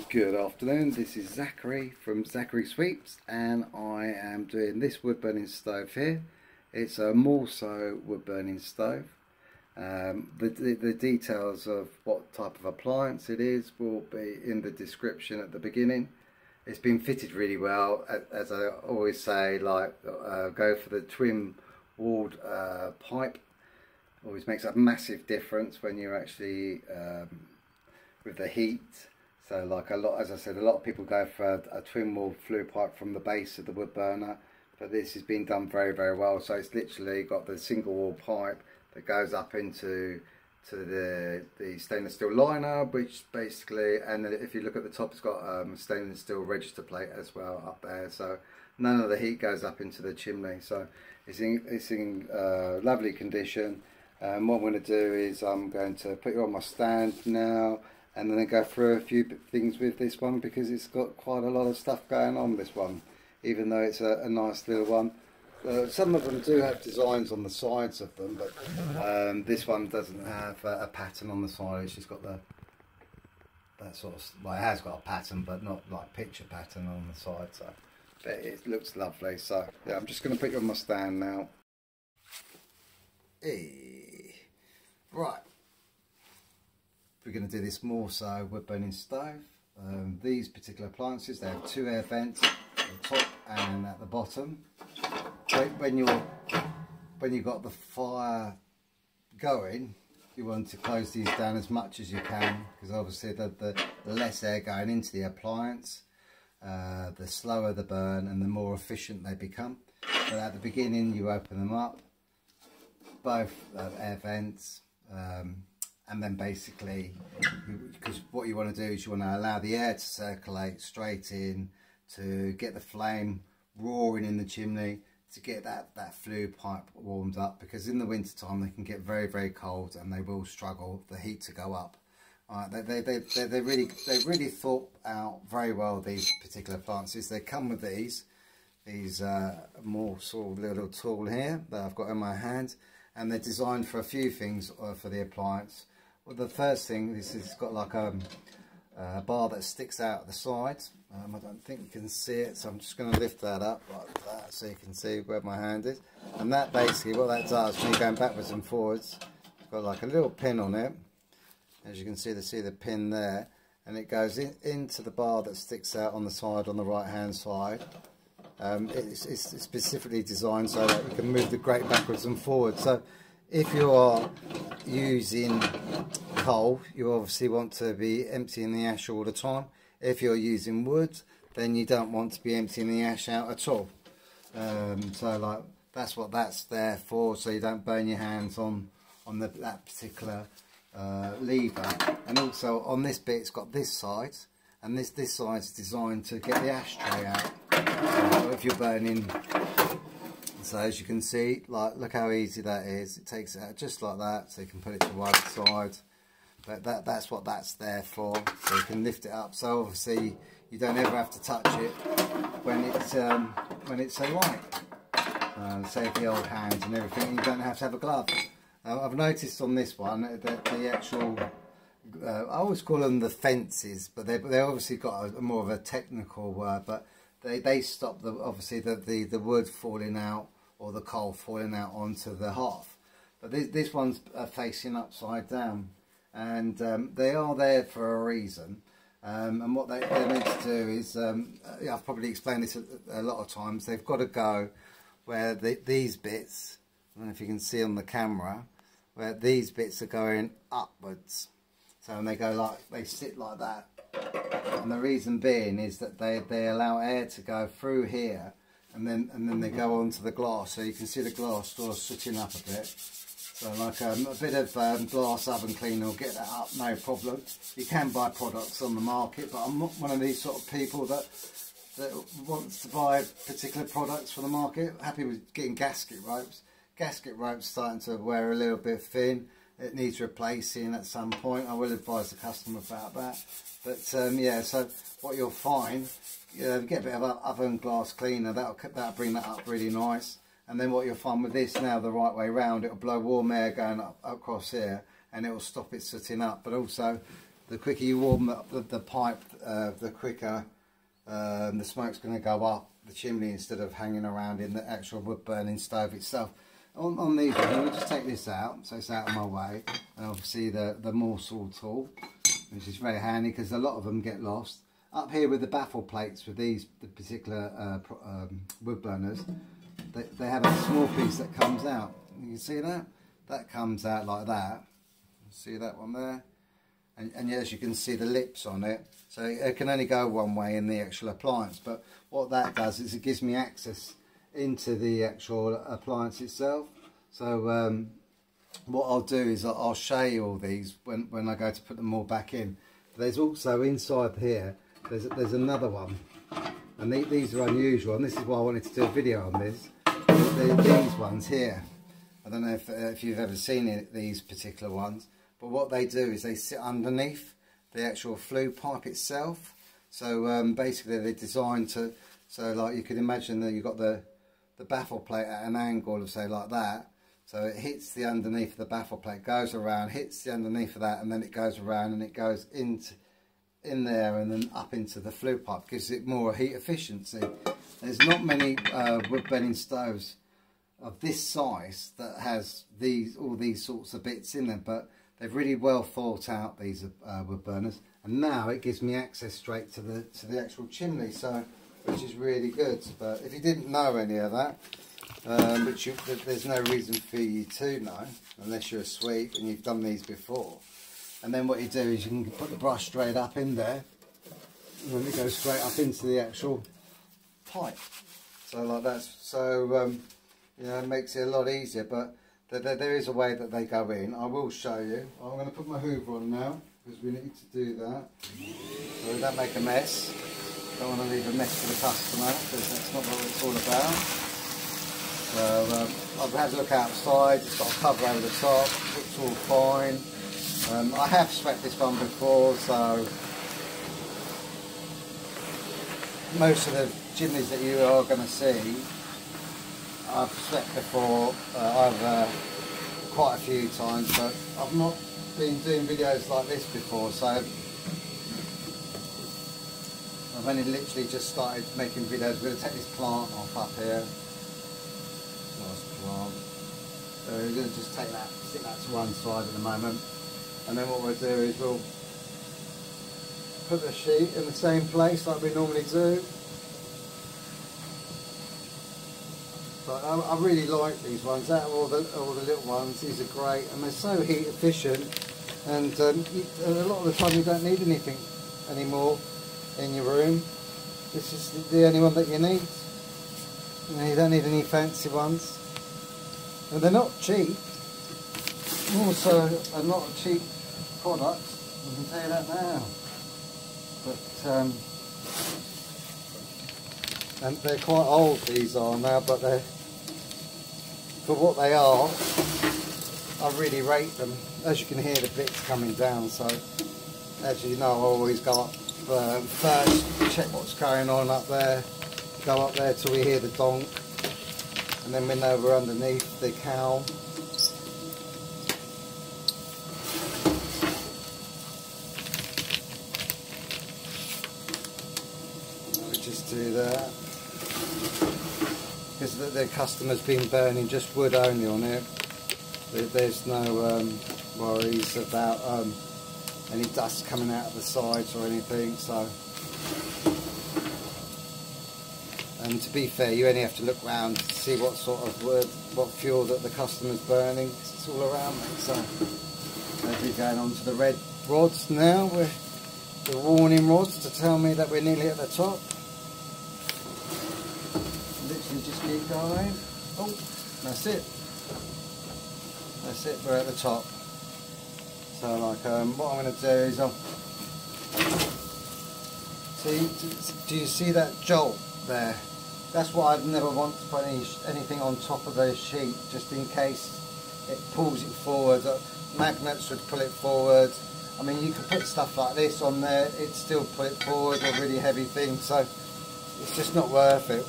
Good afternoon, this is Zachary from Zachary Sweeps, and I am doing this wood burning stove here. It's a Morso wood burning stove. The details of what type of appliance it is will be in the description at the beginning. It's been fitted really well. As I always say, go for the twin walled pipe. Always makes a massive difference when you're actually with the heat. So as I said, a lot of people go for a twin wall flue pipe from the base of the wood burner, but this has been done very, very well. So it's literally got the single wall pipe that goes up into the stainless steel liner, which basically, and if you look at the top, it's got stainless steel register plate as well up there. So none of the heat goes up into the chimney. So it's in lovely condition. What I'm going to do is I'm going to put it on my stand now, and then go through a few things with this one, because it's got quite a lot of stuff going on, this one, even though it's a nice little one. Some of them do have designs on the sides of them, but this one doesn't have a pattern on the side. It's just got that sort of, well, it has got a pattern, but not like picture pattern on the side. So, but it looks lovely. So yeah, I'm just going to put it on my stand now. Right. We're going to do this Morso wood burning stove. These particular appliances, they have two air vents at the top and at the bottom. When you've got the fire going, you want to close these down as much as you can, because obviously the less air going into the appliance, the slower the burn and the more efficient they become. But at the beginning you open them up, both air vents, and then basically, because what you want to do is you want to allow the air to circulate straight in to get the flame roaring in the chimney, to get that flue pipe warmed up, because in the winter time they can get very, very cold and they will struggle the heat to go up. They really thought out very well, these particular appliances. They come with these more sort of little tool here that I've got in my hand, and they're designed for a few things for the appliance. Well, the first thing, this has got like a bar that sticks out the sides. I don't think you can see it, so I'm just going to lift that up like that so you can see where my hand is. And that basically, what that does when you're going backwards and forwards, it's got like a little pin on it. As you can see the pin there, and it goes into the bar that sticks out on the side, on the right hand side. It's specifically designed so that you can move the grate backwards and forwards. So if you are using coal, you obviously want to be emptying the ash all the time. If you're using wood, then you don't want to be emptying the ash out at all. So that's what that's there for, so you don't burn your hands on that particular lever. And also on this bit, it's got this side, and this side's designed to get the ashtray out. So if you're burning, so as you can see, look how easy that is. It takes it out just like that, so you can put it to one side. But that's what that's there for, so you can lift it up. So obviously you don't ever have to touch it when it's so light. Save the old hands and everything. You don't have to have a glove. I've noticed on this one that the actual, I always call them the fences, but they obviously got more of a technical word, but they stop the wood falling out or the coal falling out onto the hearth. But this one's facing upside down, and they are there for a reason. And what they're meant to do is, I've probably explained this a lot of times, they've got to go where these bits, I don't know if you can see on the camera, where these bits are going upwards. So when they go they sit like that. And the reason being is that they allow air to go through here, and then they go onto the glass. So you can see the glass sort of sitting up a bit. So like a bit of glass oven cleaner will get that up, no problem. You can buy products on the market, but I'm not one of these sort of people that wants to buy particular products from the market. Happy with getting gasket ropes. Gasket ropes starting to wear a little bit thin. It needs replacing at some point. I will advise the customer about that. But yeah, so what you'll find, get a bit of oven glass cleaner, that'll bring that up really nice. And then what you'll find with this now, the right way round, it'll blow warm air going up across here, and it'll stop it sitting up. But also the quicker you warm up the pipe, the quicker the smoke's going to go up the chimney instead of hanging around in the actual wood burning stove itself. On these ones, I'll just take this out, so it's out of my way, and obviously the Morso tool, which is very handy because a lot of them get lost. Up here with the baffle plates with the particular wood burners, they have a small piece that comes out. You can see that? That comes out like that. See that one there? And as you can see the lips on it, so it can only go one way in the actual appliance, but what that does is it gives me access into the actual appliance itself. So what I'll do is I'll show you all these when I go to put them all back in. There's also inside here, there's another one, and these are unusual, and this is why I wanted to do a video on this. These ones here, I don't know if you've ever seen these particular ones, but what they do is they sit underneath the actual flue pipe itself. So basically they're designed to, so like you could imagine that you've got the baffle plate at an angle of, say, like that. So it hits the underneath of the baffle plate, goes around, hits the underneath of that, and then it goes around and it goes in there and then up into the flue pipe, gives it more heat efficiency. There's not many wood burning stoves of this size that has all these sorts of bits in them, but they've really well thought out, these wood burners, and now it gives me access straight to the actual chimney, so which is really good. But if you didn't know any of that, which there's no reason for you to know unless you're a sweep and you've done these before. And then what you do is you can put the brush straight up in there, and then it goes straight up into the actual pipe. So like that. So you know, it makes it a lot easier. But there is a way that they go in. I will show you. I'm going to put my hoover on now because we need to do that, so we don't make a mess. Don't want to leave a mess for the customer because that's not what it's all about. So I've had a look outside. It's got a cover over the top. Looks all fine. I have swept this one before, so most of the chimneys that you are going to see I've swept before, quite a few times, but I've not been doing videos like this before, so I've only literally just started making videos. We're going to take this plant off up here. Nice plant. So we're going to just take that, stick that to one side at the moment, and then what we'll do is we'll put the sheet in the same place like we normally do. But I really like these ones. Out of all the little ones, these are great, and they're so heat efficient. And a lot of the time you don't need anything anymore in your room. This is the only one that you need. You know, you don't need any fancy ones, and they're not cheap. Also, are not a cheap product. I can tell you that now. But and they're quite old, these are now, but they're, for what they are, I really rate them. As you can hear the bits coming down, so as you know, I always go up first, check what's going on up there, go up there till we hear the donk, and then we know we're underneath the cowl. Just do that because the customer's been burning just wood only on it. There's no worries about any dust coming out of the sides or anything. So, and to be fair, you only have to look round to see what sort of wood, what fuel that the customer's burning. It's all around me. So, as we're going on to the red rods now, the warning rods to tell me that we're nearly at the top. Literally just keep going. Oh, that's it. That's it, we're at the top. So like what I'm going to do is do you see that jolt there? That's why I'd never want to put anything on top of the sheet, just in case it pulls it forward. Magnets would pull it forward. I mean, you could put stuff like this on there, it'd still pull it forward, or really heavy things, so it's just not worth it.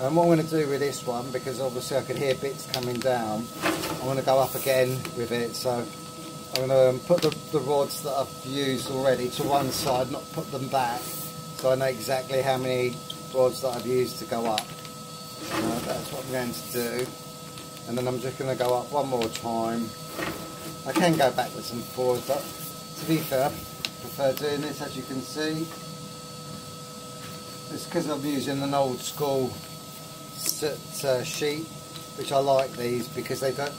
And what I'm going to do with this one, because obviously I could hear bits coming down, I want to go up again with it, so I'm going to put the rods that I've used already to one side, not put them back, so I know exactly how many rods that I've used to go up. That's what I'm going to do. And then I'm just going to go up one more time. I can go backwards and forwards, but to be fair, I prefer doing this, as you can see. It's because I'm using an old school sheet, which I like these because they don't,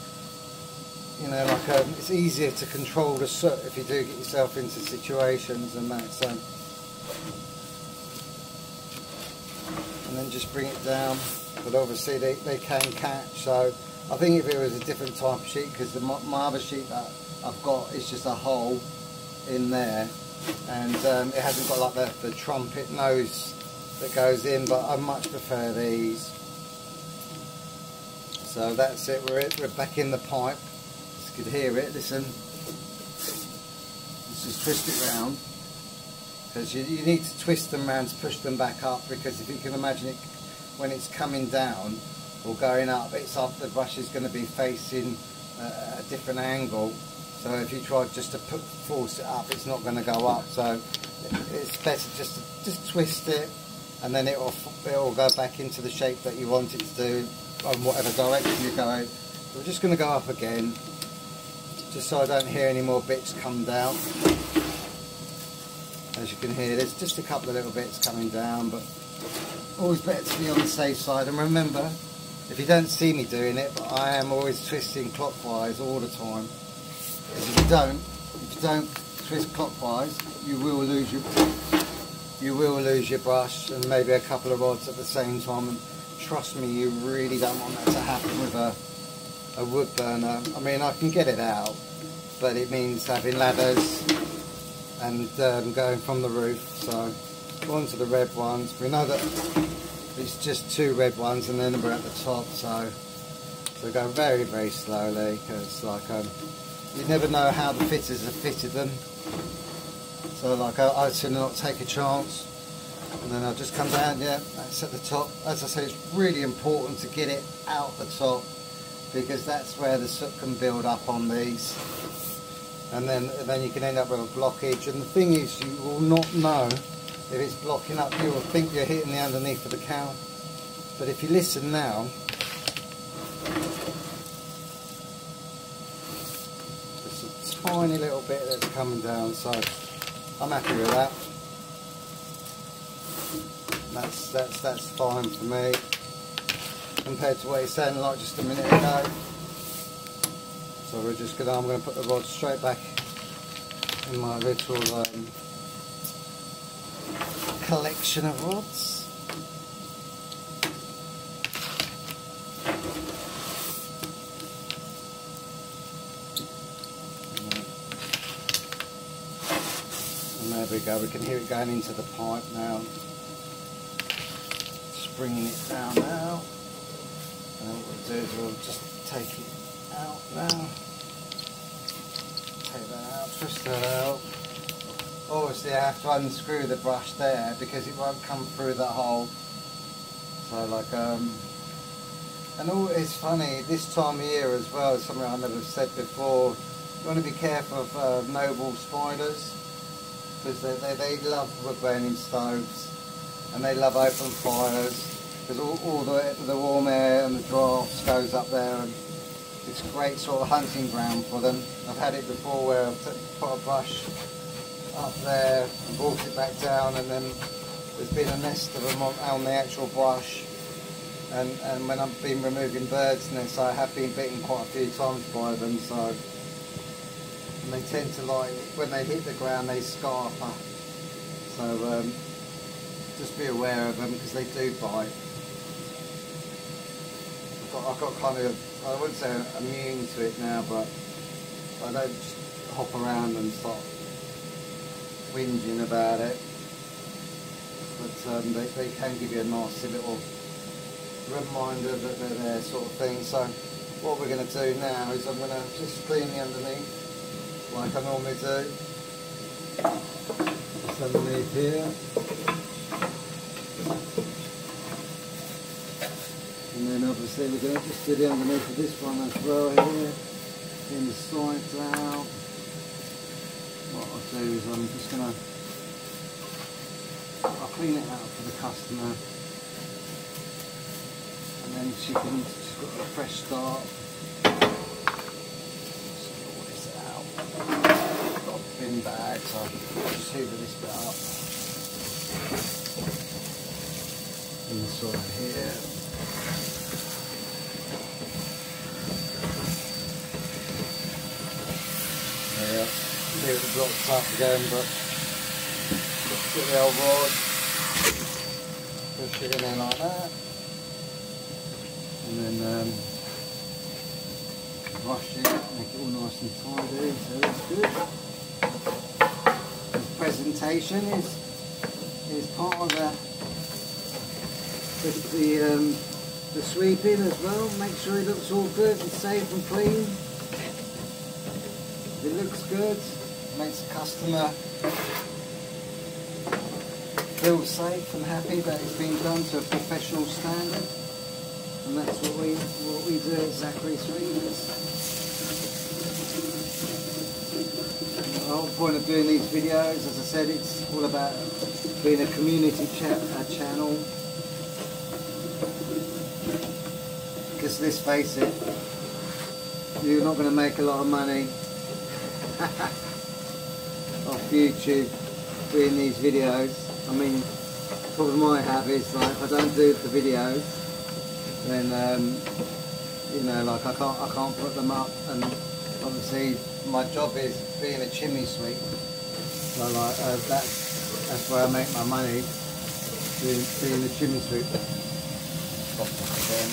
you know, like it's easier to control the soot if you do get yourself into situations and that. So, and then just bring it down. But obviously they can catch. So I think if it was a different type of sheet, because my other sheet that I've got is just a hole in there, and it hasn't got like the trumpet nose that goes in, but I much prefer these. So that's it, we're back in the pipe. You could hear it, listen. Let's just twist it round, because you need to twist them round to push them back up, because if you can imagine it, when it's coming down or going up, it's up, the brush is going to be facing a different angle. So if you try just to force it up, it's not going to go up. So it's better just twist it, and then it'll go back into the shape that you want it to do on whatever direction you're going. So we're just going to go up again, just so I don't hear any more bits come down. As you can hear, there's just a couple of little bits coming down, but always better to be on the safe side. And remember, if you don't see me doing it, but I am always twisting clockwise all the time. Because if you don't twist clockwise, you will lose your brush and maybe a couple of rods at the same time. And trust me, you really don't want that to happen with a wood burner. I mean, I can get it out, but it means having ladders and going from the roof. So on to the red ones. We know that it's just 2 red ones, and then we're at the top. So go very, very slowly, because like you never know how the fitters have fitted them. So like I'd sooner not take a chance. And then I'll just come down, yeah, that's at the top. As I say, it's really important to get it out the top, because that's where the soot can build up on these. And then you can end up with a blockage. And the thing is, you will not know if it's blocking up. You will think you're hitting the underneath of the cow. But if you listen now, it's a tiny little bit that's coming down, so I'm happy with that. That's fine for me compared to what it sounded like just a minute ago. So I'm going to put the rod straight back in my little collection of rods. And there we go, we can hear it going into the pipe now. Just bringing it down now. And then what we'll do is we'll just take it out now. Take that out, twist that out. Obviously I have to unscrew the brush there because it won't come through that hole. So like and it's funny this time of year as well, something I never said before, you want to be careful of noble spiders, because they love wood burning stoves and they love open fires, because all the warm air and the drafts goes up there, and it's a great sort of hunting ground for them. I've had it before where I've put a brush up there and brought it back down, and then there's been a nest of them on the actual brush, and when I've been removing birds' nests, I have been bitten quite a few times by them. So, and they tend to, like, when they hit the ground they scarp up, so just be aware of them because they do bite. I've got kind of, I wouldn't say immune to it now, but I don't just hop around and start whinging about it. But they can give you a nasty little reminder that they're there, sort of thing. So what we're going to do now is I'm going to just clean the underneath like I normally do. Just underneath here. And then obviously we're going to just do the underneath of this one as well here. Clean the sides out. what I'll do is I'm just gonna, I'll clean it out for the customer, and then she's got a fresh start. Just all this out. Got a bin bag, so I'll just hoover this bit up. Inside here. Yeah, here it drops up again, but get the old rod, push it in there like that, and then brush it, make it all nice and tidy, so that's good. The presentation is part of the sweeping as well. Make sure it looks all good and safe and clean. If it looks good, makes the customer feel safe and happy that it's been done to a professional standard, and that's what we do at Zachary Sweepers. The whole point of doing these videos, as I said, it's all about being a community channel. Because let's face it, you're not going to make a lot of money off YouTube doing these videos. I mean, the problem I have is, like, if I don't do the videos, then you know, like I can't put them up, and obviously my job is being a chimney sweep, so like that's where I make my money, being the chimney sweep. Pop up again.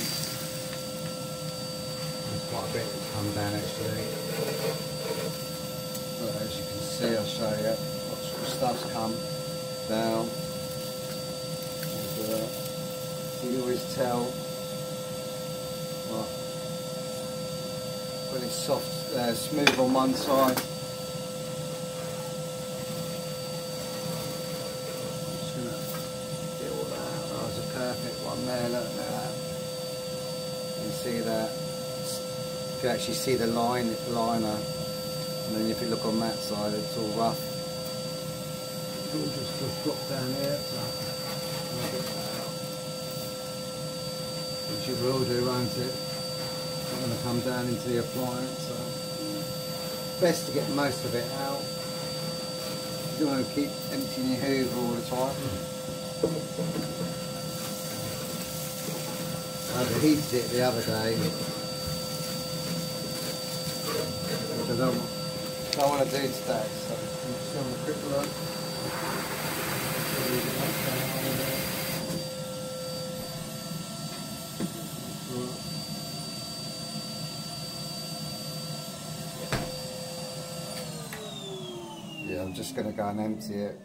There's quite a bit to come down actually. But as you can see, I'll show you what sort of stuff's come down. And, you can always tell when it's soft, smooth on one side. I'm just going to get all that out. That was a perfect one there, look at that. You can see that. You can actually see the liner, and then if you look on that side, it's all rough. It'll just drop down here, so I'll get that out. Which it will do, won't it? It's not going to come down into the appliance, so best to get most of it out. You don't want to keep emptying your hoover all the time. I overheated it the other day, which I don't want to do today, so I'm just having a quick look. Yeah, I'm just going to go and empty it.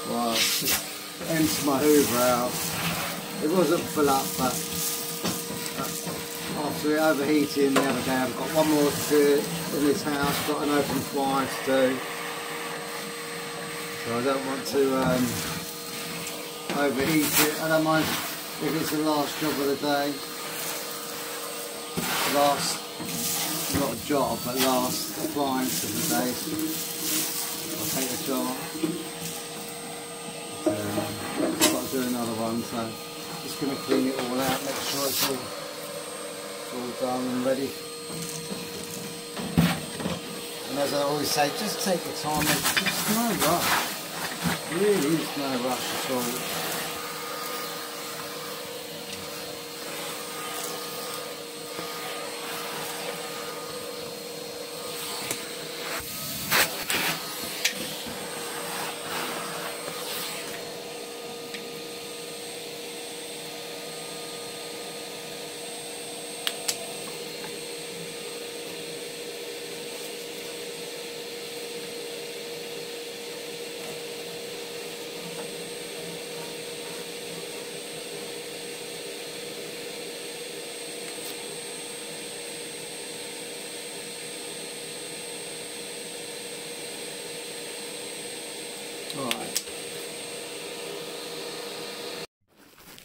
Right, just empty my hoover out. It wasn't full up, but after it overheating the other day, I've got one more to do in this house, got an open fire to do. So I don't want to overheat it. I don't mind if it's the last job of the day. Last, not a job, but last appliance of the day. I'll take the jar. I've got to do another one, so just going to clean it all out, make sure it's all done and ready. And as I always say, just take your time. There's just no rush. There really is no rush at all.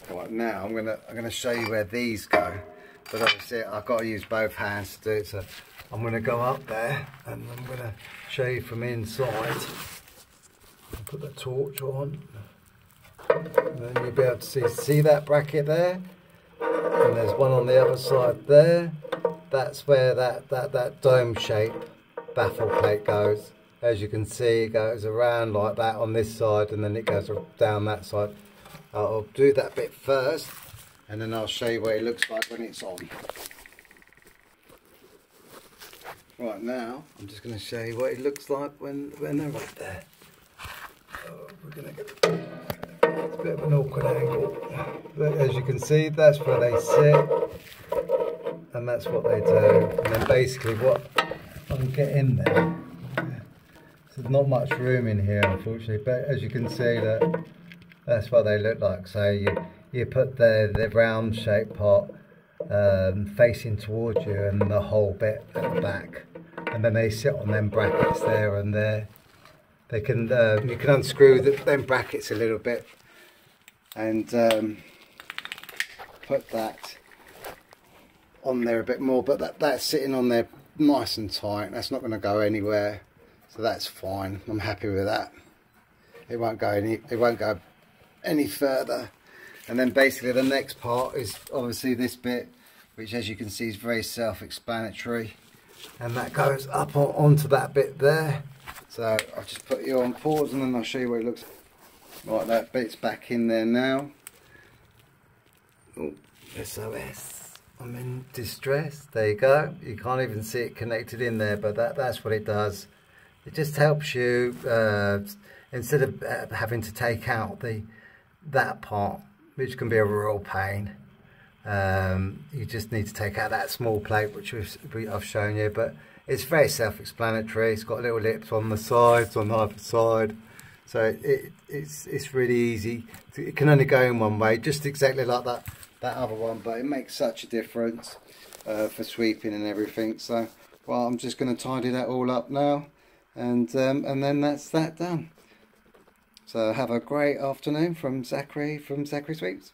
Right, now I'm gonna show you where these go. but obviously I've got to use both hands to do it, so I'm going to go up there and I'm going to show you from inside. I'll put the torch on, and then you'll be able to see that bracket there, and there's one on the other side there. That's where that dome shape baffle plate goes. As you can see, it goes around like that on this side, and then it goes down that side. I'll do that bit first, and then I'll show you what it looks like when it's on. Right, now I'm just going to show you what it looks like when they're right there. We're going to get it's a bit of an awkward angle, but as you can see, that's where they sit, and that's what they do. And then basically what I'll get in there, there's not much room in here unfortunately, but as you can see, that's what they look like. So you put the round shaped pot facing towards you, and the whole bit at the back, and then they sit on them brackets there and there. They can you can unscrew them brackets a little bit and put that on there a bit more, but that's sitting on there nice and tight. That's not going to go anywhere, so that's fine. I'm happy with that. It won't go any further. And then basically the next part is obviously this bit, which as you can see is very self-explanatory, and that goes up onto that bit there. So I'll just put you on pause and then I'll show you what it looks like. Right, that bit's back in there now. Oh, SOS, I'm in distress. There you go. You can't even see it connected in there, but that's what it does. It just helps you, instead of having to take out that part, which can be a real pain. You just need to take out that small plate, which I've shown you, but it's very self-explanatory. It's got little lips on the sides, on the other side, so it's really easy. It can only go in one way, just exactly like that other one, but it makes such a difference for sweeping and everything. So, well, I'm just going to tidy that all up now, and then that's that done. So have a great afternoon from Zachary Sweeps.